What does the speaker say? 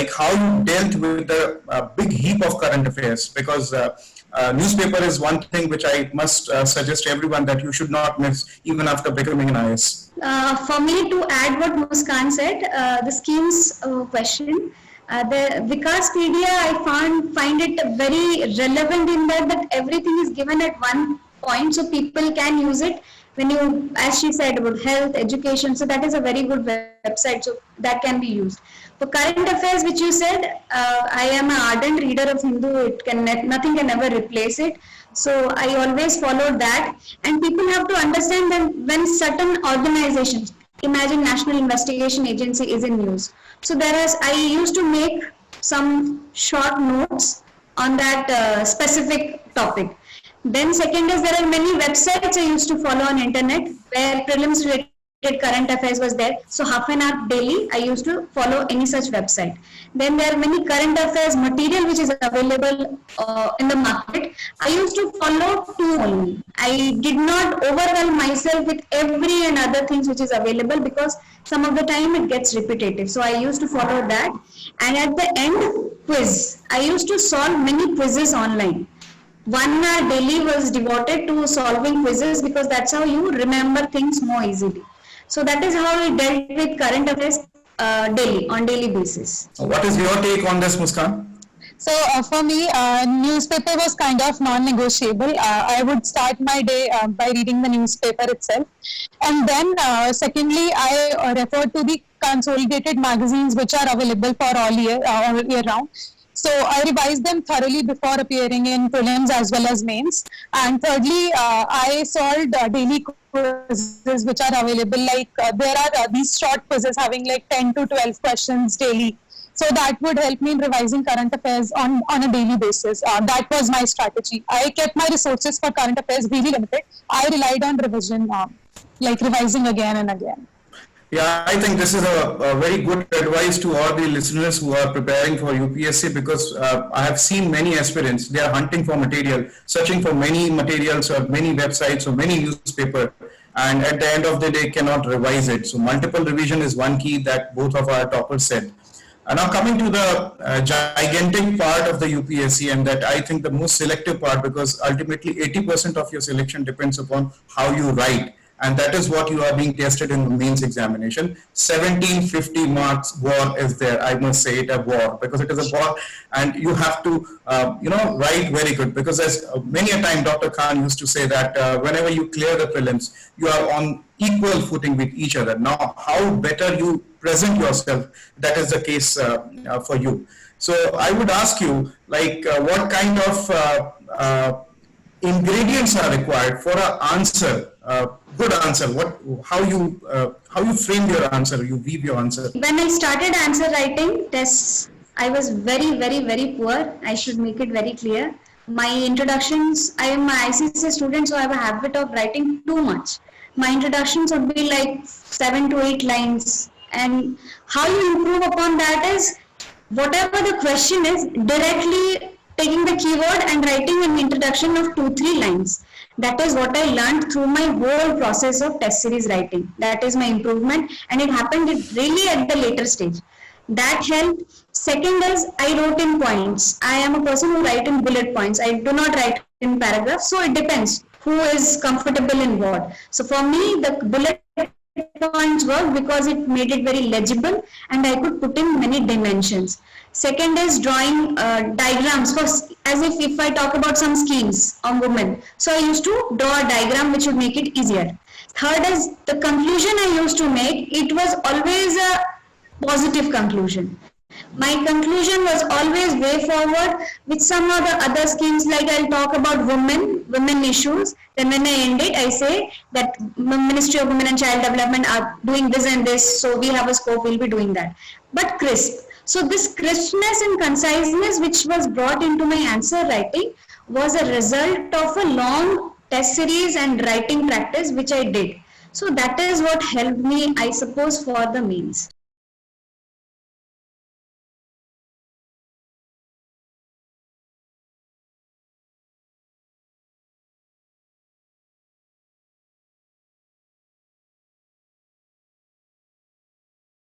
like how you dealt with the big heap of current affairs, because newspaper is one thing which I must suggest everyone that you should not miss even after becoming an IS. For me to add what Muskan said, the schemes question, the Vikaspedia, I find it very relevant in that everything is given at one point, so people can use it when you, as she said, about health, education. So that is a very good website, so that can be used. For current affairs, which you said, I am an ardent reader of Hindu. Nothing can ever replace it. So I always follow that, and people have to understand that when certain organizations, imagine National Investigation Agency is in news. So I used to make some short notes on that specific topic. Then second is there are many websites I used to follow on internet where prelims related current affairs was there. So half an hour daily I used to follow any such website. Then there are many current affairs material which is available in the market. I used to follow two only. I did not overwhelm myself with every and other things which is available, because some of the time it gets repetitive. So I used to follow that. And at the end, quiz. I used to solve many quizzes online. 1 hour daily was devoted to solving quizzes, because that's how you remember things more easily. So that is how we dealt with current affairs on daily basis. What is your take on this, Muskan? So for me, newspaper was kind of non-negotiable. I would start my day by reading the newspaper itself. And then secondly, I refer to the consolidated magazines which are available for all year round. So I revised them thoroughly before appearing in prelims as well as mains. And thirdly, I solved daily quizzes which are available. Like there are these short quizzes having like 10 to 12 questions daily. So that would help me in revising current affairs on a daily basis. That was my strategy. I kept my resources for current affairs really limited. I relied on revision, like revising again and again. Yeah, I think this is a very good advice to all the listeners who are preparing for UPSC, because I have seen many aspirants, they are hunting for material, searching for many materials or many websites or many newspaper, and at the end of the day cannot revise it. So multiple revision is one key that both of our toppers said. Now coming to the gigantic part of the UPSC, and that I think the most selective part, because ultimately 80% of your selection depends upon how you write. And that is what you are being tested in the mains examination. 1750 marks war is there. I must say it a war, because it is a war, and you have to, write very good. Because as many a time Dr. Khan used to say that whenever you clear the prelims, you are on equal footing with each other. Now, how better you present yourself, that is the case for you. So I would ask you, like, what kind of ingredients are required for an answer, good answer? How you frame your answer, you weave your answer? When I started answer writing tests, I was very, very, very poor. I should make it very clear. My introductions, I am an ICSE student, so I have a habit of writing too much. My introductions would be like 7 to 8 lines. And how you improve upon that is, whatever the question is, directly taking the keyword and writing an introduction of 2-3 lines. That is what I learned through my whole process of test series writing. That is my improvement, and it happened really at the later stage. That helped. Second is, I wrote in points. I am a person who writes in bullet points. I do not write in paragraphs, so it depends who is comfortable in what. So for me, the bullet points worked because it made it very legible, and I could put in many dimensions. Second is drawing diagrams, first, as if I talk about some schemes on women. So I used to draw a diagram which would make it easier. Third is the conclusion I used to make, it was always a positive conclusion. My conclusion was always way forward with some of the other schemes, like I'll talk about women issues. Then when I end it, I say that Ministry of Women and Child Development are doing this and this, so we have a scope, we'll be doing that. But crisp. So this crispness and conciseness which was brought into my answer writing was a result of a long test series and writing practice which I did. So that is what helped me, I suppose, for the mains.